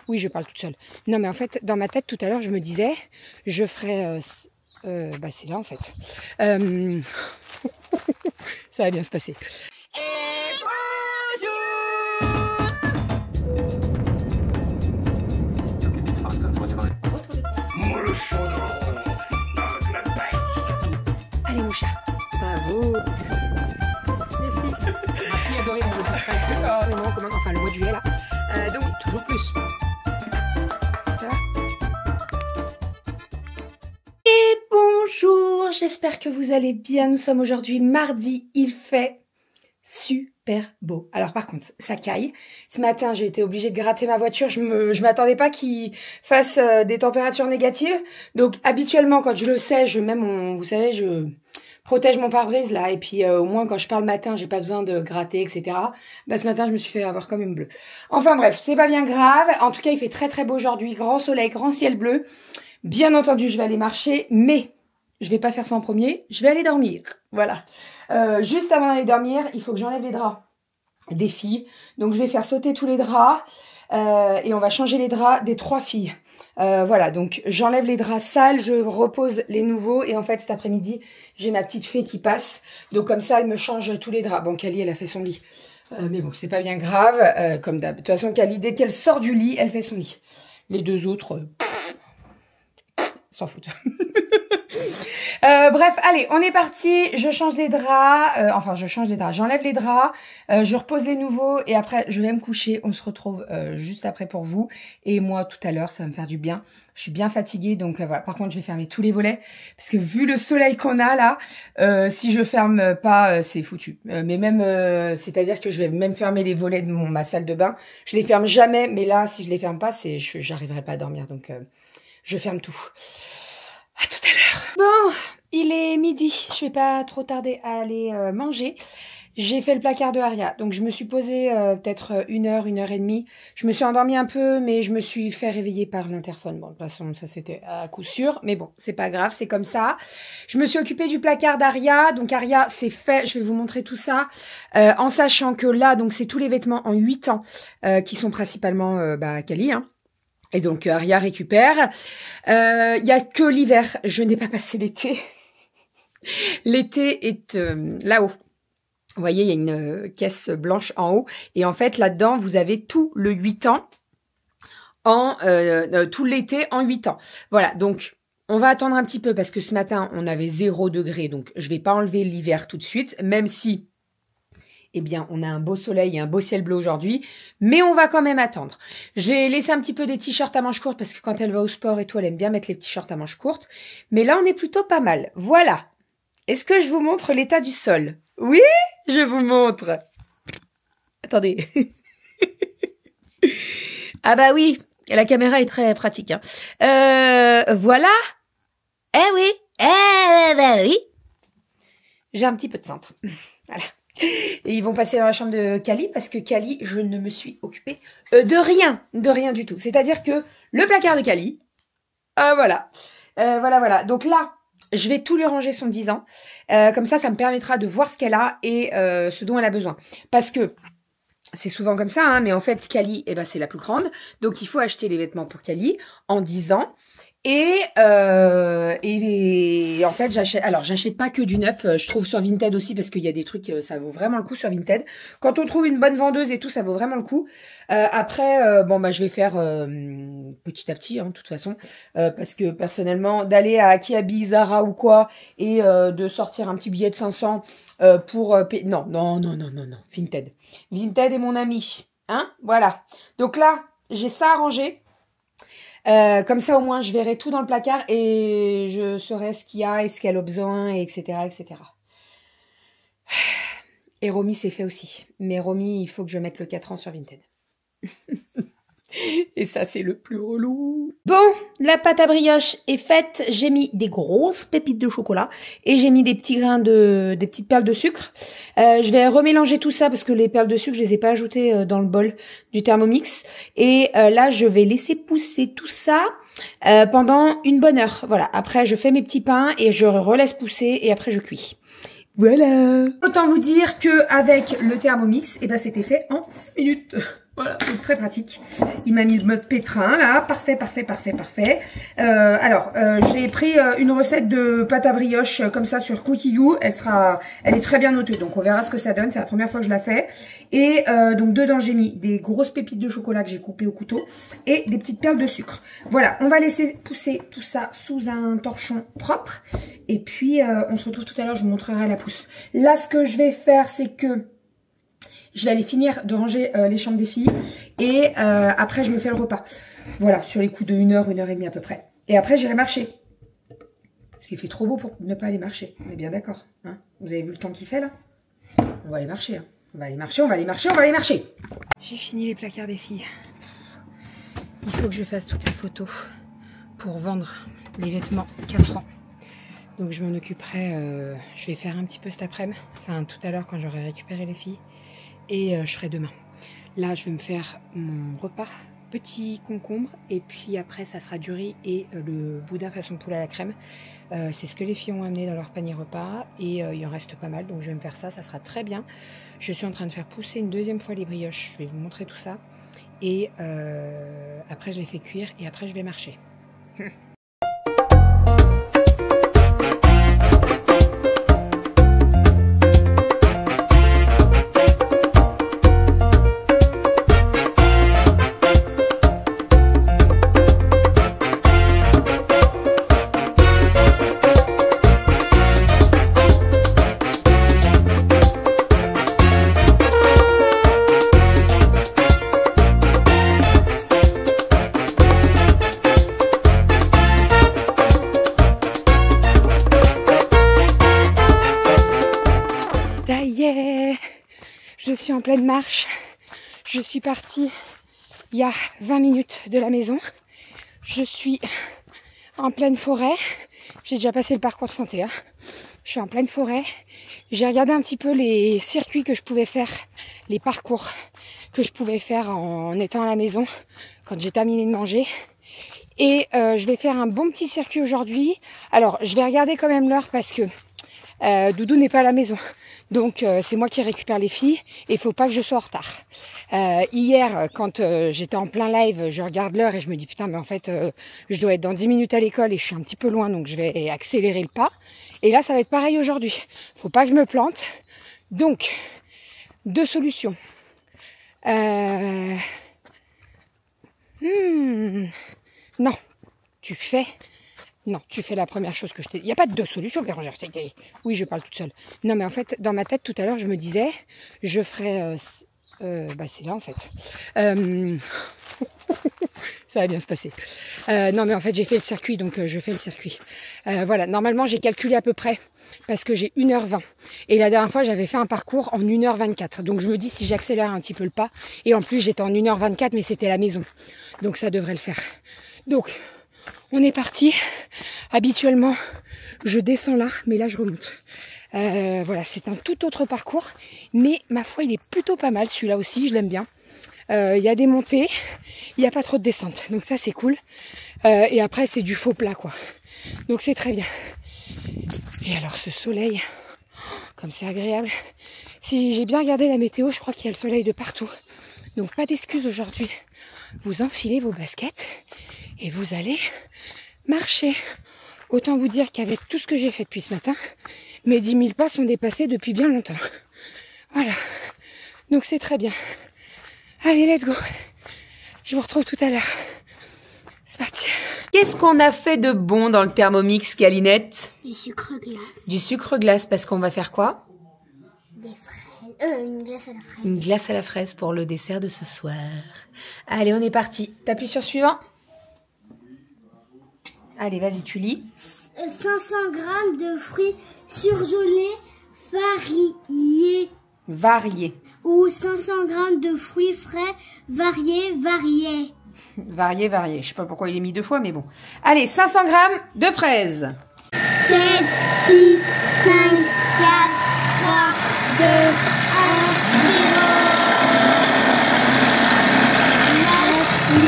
Oui, je parle toute seule. Non, mais en fait, dans ma tête, tout à l'heure, je me disais, je ferais... bah, c'est là, en fait. Ça va bien se passer. Et bonjour. Allez, mon chat. Bravo. Les fils. Ma fille adorée dans le fait. Enfin, le mois de juillet, là. Donc, toujours plus. Ça va? Et bonjour, j'espère que vous allez bien. Nous sommes aujourd'hui mardi. Il fait super beau. Alors par contre, ça caille. Ce matin, j'ai été obligée de gratter ma voiture. Je m'attendais pas qu'il fasse des températures négatives. Donc habituellement, quand je le sais, je mets mon, vous savez, je protège mon pare-brise là. Et puis au moins quand je pars le matin, j'ai pas besoin de gratter, etc. Bah ce matin, je me suis fait avoir comme une bleue. Enfin bref, c'est pas bien grave. En tout cas, il fait très très beau aujourd'hui. Grand soleil, grand ciel bleu. Bien entendu, je vais aller marcher, mais je vais pas faire ça en premier. Je vais aller dormir. Voilà. Juste avant d'aller dormir, il faut que j'enlève les draps des filles. Donc je vais faire sauter tous les draps et on va changer les draps des 3 filles. Voilà, donc j'enlève les draps sales, je repose les nouveaux et en fait cet après-midi, j'ai ma petite fée qui passe. Donc comme ça, elle me change tous les draps. Bon, Kali, elle a fait son lit. Mais bon, c'est pas bien grave, comme d'hab. De toute façon, Kali, dès qu'elle sort du lit, elle fait son lit. Les deux autres, s'en foutent. Bref, allez, on est parti. Je change les draps. Enfin, je change les draps. J'enlève les draps. Je repose les nouveaux. Et après, je vais me coucher. On se retrouve juste après pour vous. Et moi, tout à l'heure, ça va me faire du bien. Je suis bien fatiguée. Donc, voilà. Par contre, je vais fermer tous les volets. Parce que vu le soleil qu'on a là, si je ferme pas, c'est foutu. Mais même, c'est-à-dire que je vais même fermer les volets de ma salle de bain. Je les ferme jamais. Mais là, si je les ferme pas, j'arriverai pas à dormir. Donc, je ferme tout. À tout à l'heure. Bon, il est midi. Je vais pas trop tarder à aller manger. J'ai fait le placard de Aria. Donc, je me suis posée peut-être 1 heure et demie. Je me suis endormie un peu, mais je me suis fait réveiller par l'interphone. Bon, de toute façon, ça, c'était à coup sûr. Mais bon, c'est pas grave, c'est comme ça. Je me suis occupée du placard d'Aria. Donc, Aria, c'est fait. Je vais vous montrer tout ça. En sachant que là, donc, c'est tous les vêtements en 8 ans qui sont principalement Kali, hein. Et donc, Aria récupère. Il y a que l'hiver. Je n'ai pas passé l'été. L'été est là-haut. Vous voyez, il y a une caisse blanche en haut. Et en fait, là-dedans, vous avez tout le 8 ans, tout l'été en 8 ans. Voilà, donc on va attendre un petit peu parce que ce matin, on avait 0 degré. Donc, je vais pas enlever l'hiver tout de suite, même si... Eh bien, on a un beau soleil et un beau ciel bleu aujourd'hui, mais on va quand même attendre. J'ai laissé un petit peu des t-shirts à manches courtes parce que quand elle va au sport et tout, elle aime bien mettre les t-shirts à manches courtes. Mais là, on est plutôt pas mal. Voilà. Est-ce que je vous montre l'état du sol? Oui, je vous montre. Attendez. Ah bah oui, la caméra est très pratique, hein. Voilà. Eh oui. Eh bah oui. J'ai un petit peu de cintre. Voilà. Et ils vont passer dans la chambre de Kali parce que Kali, je ne me suis occupée de rien du tout. C'est-à-dire que le placard de Kali, voilà. Voilà. Donc là, je vais tout lui ranger son 10 ans. Comme ça me permettra de voir ce qu'elle a et ce dont elle a besoin. Parce que c'est souvent comme ça, hein, mais en fait, Kali, eh ben, c'est la plus grande. Donc, il faut acheter les vêtements pour Kali en 10 ans. Et en fait, j'achète pas que du neuf, je trouve sur Vinted aussi parce qu'il y a des trucs, ça vaut vraiment le coup sur Vinted. Quand on trouve une bonne vendeuse et tout, ça vaut vraiment le coup. Après, bon bah je vais faire petit à petit, hein, de toute façon, parce que personnellement, d'aller à Kiabi, Zara ou quoi et de sortir un petit billet de 500 pour non, Vinted. Vinted est mon ami, hein, voilà. Donc là, j'ai ça à ranger. Comme ça, au moins, je verrai tout dans le placard et je saurai ce qu'il y a et ce qu'elle a besoin, etc., etc. Et Romy, c'est fait aussi. Mais Romy, il faut que je mette le 4 ans sur Vinted. Et ça, c'est le plus relou. Bon, la pâte à brioche est faite. J'ai mis des grosses pépites de chocolat et j'ai mis des petits grains des petites perles de sucre. Je vais remélanger tout ça parce que les perles de sucre, je les ai pas ajoutées dans le bol du Thermomix. Et là, je vais laisser pousser tout ça pendant une bonne heure. Voilà. Après, je fais mes petits pains et je relaisse pousser et après, je cuis. Voilà. Autant vous dire que avec le Thermomix, eh ben, c'était fait en 5 minutes. Voilà, donc très pratique. Il m'a mis le mode pétrin là, parfait, parfait, parfait, parfait. J'ai pris une recette de pâte à brioche comme ça sur Cookidoo. Elle est très bien notée, donc on verra ce que ça donne. C'est la première fois que je la fais. Et donc dedans j'ai mis des grosses pépites de chocolat que j'ai coupées au couteau et des petites perles de sucre. Voilà, on va laisser pousser tout ça sous un torchon propre. Et puis on se retrouve tout à l'heure, je vous montrerai la pousse. Là, ce que je vais faire, c'est que je vais aller finir de ranger les chambres des filles et après je me fais le repas. Voilà, sur les coups de 1 heure, 1 heure et demie à peu près. Et après j'irai marcher. Parce qu'il fait trop beau pour ne pas aller marcher. On est bien d'accord, hein? Vous avez vu le temps qu'il fait là? On va aller marcher, hein. On va aller marcher, on va aller marcher, on va aller marcher. J'ai fini les placards des filles. Il faut que je fasse toutes les photos pour vendre les vêtements 4 ans. Donc je m'en occuperai, je vais faire un petit peu cet après-midi. Enfin tout à l'heure quand j'aurai récupéré les filles. Et je ferai demain. Là, je vais me faire mon repas, petit concombre, et puis après, ça sera du riz et le boudin façon poule à la crème. C'est ce que les filles ont amené dans leur panier repas, et il en reste pas mal, donc je vais me faire ça, ça sera très bien. Je suis en train de faire pousser une deuxième fois les brioches, je vais vous montrer tout ça, et après, je les fais cuire, et après, je vais marcher. Je suis en pleine marche. Je suis partie il y a 20 minutes de la maison. Je suis en pleine forêt. J'ai déjà passé le parcours de santé. Je suis en pleine forêt. J'ai regardé un petit peu les circuits que je pouvais faire, les parcours que je pouvais faire en étant à la maison quand j'ai terminé de manger. Et je vais faire un bon petit circuit aujourd'hui. Alors, je vais regarder quand même l'heure parce que Doudou n'est pas à la maison. Donc c'est moi qui récupère les filles et il faut pas que je sois en retard. Hier, quand j'étais en plein live, je regarde l'heure et je me dis putain mais en fait je dois être dans 10 minutes à l'école et je suis un petit peu loin donc je vais accélérer le pas. Et là ça va être pareil aujourd'hui. Faut pas que je me plante. Donc, 2 solutions. Non, tu fais la première chose que je t'ai dit. Il n'y a pas de 2 solutions, Bérangère. Oui, je parle toute seule. Non, mais en fait, dans ma tête, tout à l'heure, je me disais, je ferais... c'est là, en fait. Ça va bien se passer. Non, mais en fait, j'ai fait le circuit, donc je fais le circuit. Voilà, normalement, j'ai calculé à peu près, parce que j'ai 1h20. Et la dernière fois, j'avais fait un parcours en 1h24. Donc, je me dis, si j'accélère un petit peu le pas, et en plus, j'étais en 1h24, mais c'était la maison. Donc, ça devrait le faire. Donc... on est parti. Habituellement, je descends là, mais là, je remonte. Voilà, c'est un tout autre parcours. Mais ma foi, il est plutôt pas mal. Celui-là aussi, je l'aime bien. Il y a des montées. Il n'y a pas trop de descentes. Donc ça, c'est cool. Et après, c'est du faux plat, quoi. Donc c'est très bien. Et alors, ce soleil, comme c'est agréable. Si j'ai bien regardé la météo, je crois qu'il y a le soleil de partout. Donc pas d'excuses aujourd'hui. Vous enfilez vos baskets et vous allez marcher. Autant vous dire qu'avec tout ce que j'ai fait depuis ce matin, mes 10 000 pas sont dépassés depuis bien longtemps. Voilà. Donc c'est très bien. Allez, let's go. Je vous retrouve tout à l'heure. C'est parti. Qu'est-ce qu'on a fait de bon dans le Thermomix, Calinette? Du sucre glace. Du sucre glace, parce qu'on va faire quoi? Des fraises. Une glace à la fraise. Une glace à la fraise pour le dessert de ce soir. Allez, on est parti. T'appuies sur suivant. Allez, vas-y, tu lis. 500 g de fruits surgelés variés. Variés. Ou 500 g de fruits frais variés. Variés. Je sais pas pourquoi il est mis 2 fois, mais bon. Allez, 500 g de fraises. 7, 6, 5, 4, 3, 2, 1, 0. 9, 8,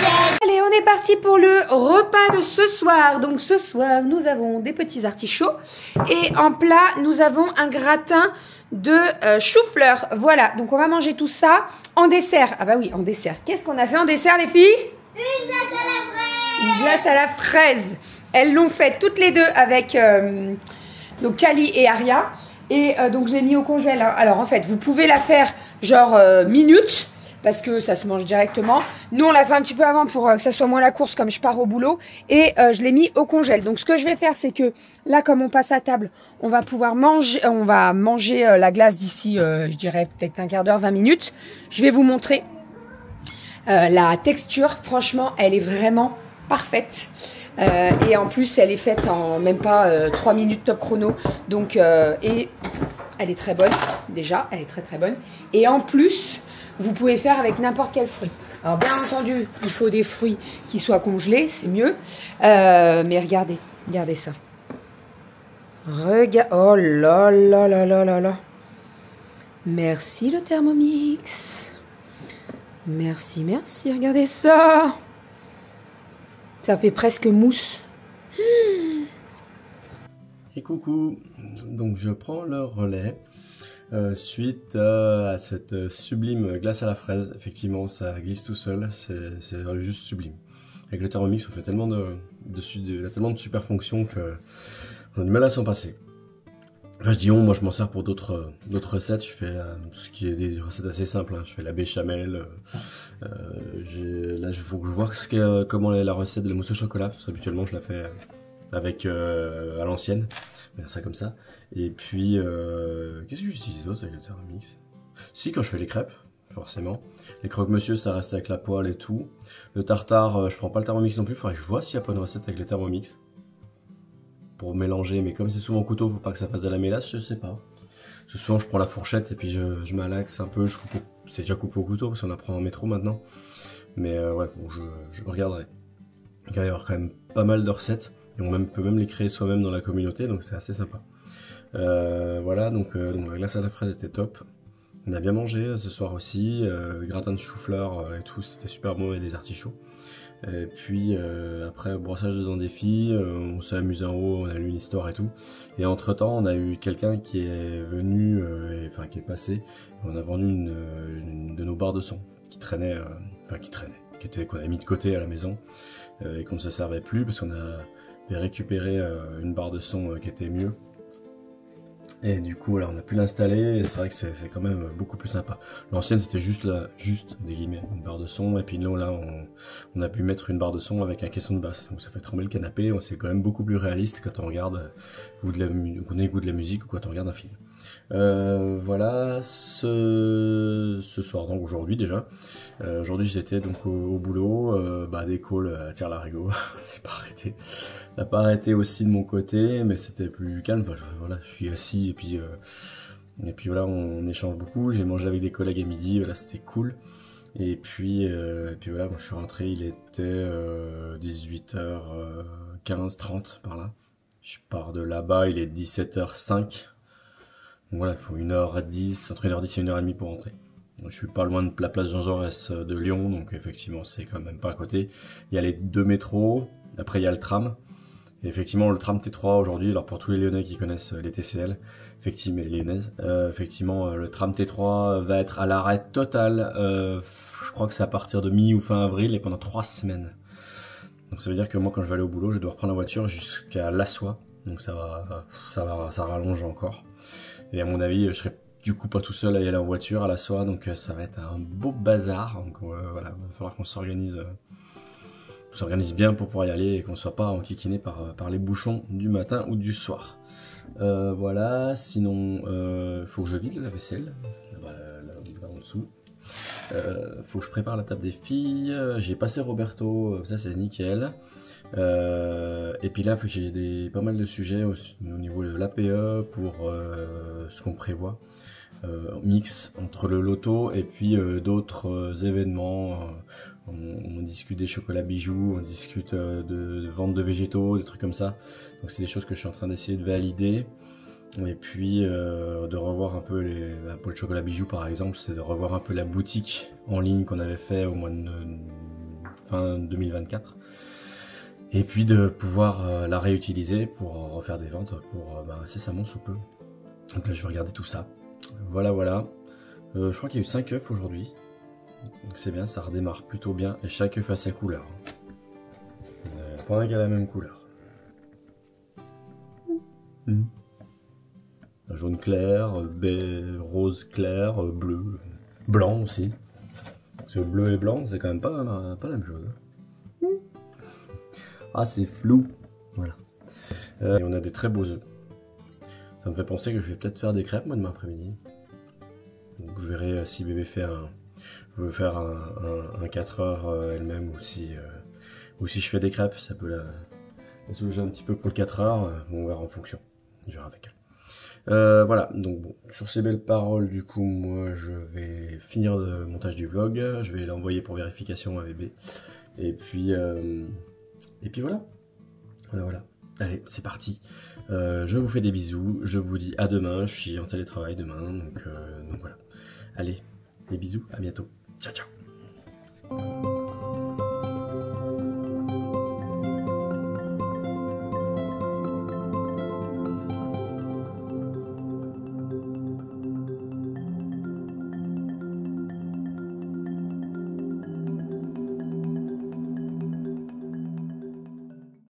7. Allez, on est parti pour le repas de ce soir. Donc ce soir, nous avons des petits artichauts. Et en plat, nous avons un gratin de chou-fleur. Voilà, donc on va manger tout ça en dessert. Ah bah oui, en dessert. Qu'est-ce qu'on a fait en dessert, les filles? Une glace à la fraise. Une glace à la fraise. Elles l'ont fait toutes les deux avec donc Kali et Aria. Et donc je l'ai mis au congèle. Alors en fait, vous pouvez la faire genre minute, parce que ça se mange directement. Nous, on l'a fait un petit peu avant pour que ça soit moins la course comme je pars au boulot. Et je l'ai mis au congèle. Donc ce que je vais faire, c'est que là, comme on passe à table, on va pouvoir manger, la glace d'ici, je dirais peut-être un quart d'heure, 20 minutes. Je vais vous montrer la texture. Franchement, elle est vraiment parfaite. Et en plus, elle est faite en même pas 3 minutes top chrono. Donc, et elle est très bonne. Déjà, elle est très très bonne. Et en plus, vous pouvez faire avec n'importe quel fruit. Alors, bien entendu, il faut des fruits qui soient congelés, c'est mieux. Mais regardez, regardez ça. Regarde, oh là là là là là là. Merci le Thermomix. Merci, merci, regardez ça. Ça fait presque mousse. Et coucou, donc je prends le relais suite à cette sublime glace à la fraise. Effectivement, ça glisse tout seul, c'est juste sublime. Avec le Thermomix, on fait tellement tellement de super fonctions qu'on a du mal à s'en passer. Enfin, je dis moi je m'en sers pour d'autres recettes. Je fais tout ce qui est des recettes assez simples. Hein. Je fais la béchamel. Là, il faut que je vois comment est la recette de la mousse au chocolat. Parce qu'habituellement, je la fais avec à l'ancienne. On va faire ça comme ça. Et puis, qu'est-ce que j'utilise d'autre avec le Thermomix? Si, quand je fais les crêpes, forcément. Les croque-monsieur, ça reste avec la poêle et tout. Le tartare, je prends pas le Thermomix non plus. Il faudrait que je vois s'il n'y a pas une recette avec le Thermomix. Pour mélanger, mais comme c'est souvent au couteau, faut pas que ça fasse de la mélasse, je sais pas. Parce que souvent je prends la fourchette et puis je malaxe un peu, c'est déjà coupé au couteau parce qu'on apprend en métro maintenant. Mais ouais, bon, je regarderai. Il va y avoir quand même pas mal de recettes et on peut même les créer soi-même dans la communauté, donc c'est assez sympa. Voilà, donc la glace à la fraise était top. On a bien mangé ce soir aussi, gratin de chou-fleur et tout, c'était super bon, et des artichauts. Et puis après brossage de dents des filles, on s'est amusé en haut, on a lu une histoire et tout. Et entre temps, on a eu quelqu'un qui est venu, qui est passé. On a vendu une de nos barres de son qui traînait, qu'on a mis de côté à la maison et qu'on ne se servait plus parce qu'on avait récupéré une barre de son qui était mieux. Et du coup, alors, on a pu l'installer, et c'est vrai que c'est quand même beaucoup plus sympa. L'ancienne, c'était juste des guillemets, une barre de son, et puis nous, là, on a pu mettre une barre de son avec un caisson de basse. Donc ça fait trembler le canapé, c'est quand même beaucoup plus réaliste quand on regarde, qu'on écoute de la musique ou quand on regarde un film. Voilà, ce soir, donc aujourd'hui déjà. Aujourd'hui, j'étais donc au boulot, des calls à tire-larigot, j'ai pas arrêté aussi de mon côté, mais c'était plus calme. Enfin, voilà, je suis assis et puis voilà, on échange beaucoup. J'ai mangé avec des collègues à midi, voilà, c'était cool. Et puis voilà, quand je suis rentré, il était 18h15, 30 par là. Je pars de là-bas, il est 17h05. Donc voilà, il faut 1h10, entre 1h10 et 1h30 pour rentrer. Donc, je suis pas loin de la place Jean Jaurès de Lyon, donc effectivement c'est quand même pas à côté. Il y a les 2 métros, après il y a le tram. Et effectivement le tram T3 aujourd'hui, alors pour tous les Lyonnais qui connaissent les TCL, effectivement les Lyonnaises, effectivement le tram T3 va être à l'arrêt total, je crois que c'est à partir de mi ou fin avril et pendant 3 semaines. Donc ça veut dire que moi quand je vais aller au boulot, je dois reprendre la voiture jusqu'à Lassois, donc ça rallonge encore. Et à mon avis, je serai du coup pas tout seul à y aller en voiture à Lassois, donc ça va être un beau bazar. Donc voilà, il va falloir qu'on s'organise bien pour pouvoir y aller et qu'on ne soit pas enquiquiné par les bouchons du matin ou du soir. Voilà, sinon faut que je vide la vaisselle, là en dessous. Faut que je prépare la table des filles. J'ai passé Roberto, ça c'est nickel. Et puis là, j'ai pas mal de sujets au niveau de l'APE pour ce qu'on prévoit. Mix entre le loto et puis d'autres événements. On discute des chocolats bijoux, on discute de vente de végétaux, des trucs comme ça. Donc c'est des choses que je suis en train d'essayer de valider. Et puis de revoir un peu pour le chocolat bijoux par exemple, c'est de revoir un peu la boutique en ligne qu'on avait fait au mois de fin 2024. Et puis de pouvoir la réutiliser pour refaire des ventes pour incessamment sous peu. Donc là je vais regarder tout ça. Voilà, voilà. Je crois qu'il y a eu 5 œufs aujourd'hui. Donc c'est bien, ça redémarre plutôt bien. Et chaque œuf a sa couleur. Pas un qui a la même couleur. Jaune clair, rose clair, bleu, blanc aussi. Parce que bleu et blanc, c'est quand même pas la même chose. Ah, c'est flou. Voilà. Et on a des très beaux œufs. Ça me fait penser que je vais peut-être faire des crêpes moi demain après-midi. Donc je verrai si bébé veut faire un 4 heures elle-même ou si je fais des crêpes. Ça peut la soulager un petit peu pour le 4 heures. On verra en fonction. Je verrai avec elle. Voilà, donc bon, sur ces belles paroles, du coup, moi je vais finir le montage du vlog, je vais l'envoyer pour vérification à bébé, et puis voilà, voilà. Allez, c'est parti. Je vous fais des bisous, je vous dis à demain, je suis en télétravail demain, donc voilà. Allez, des bisous, à bientôt. Ciao, ciao.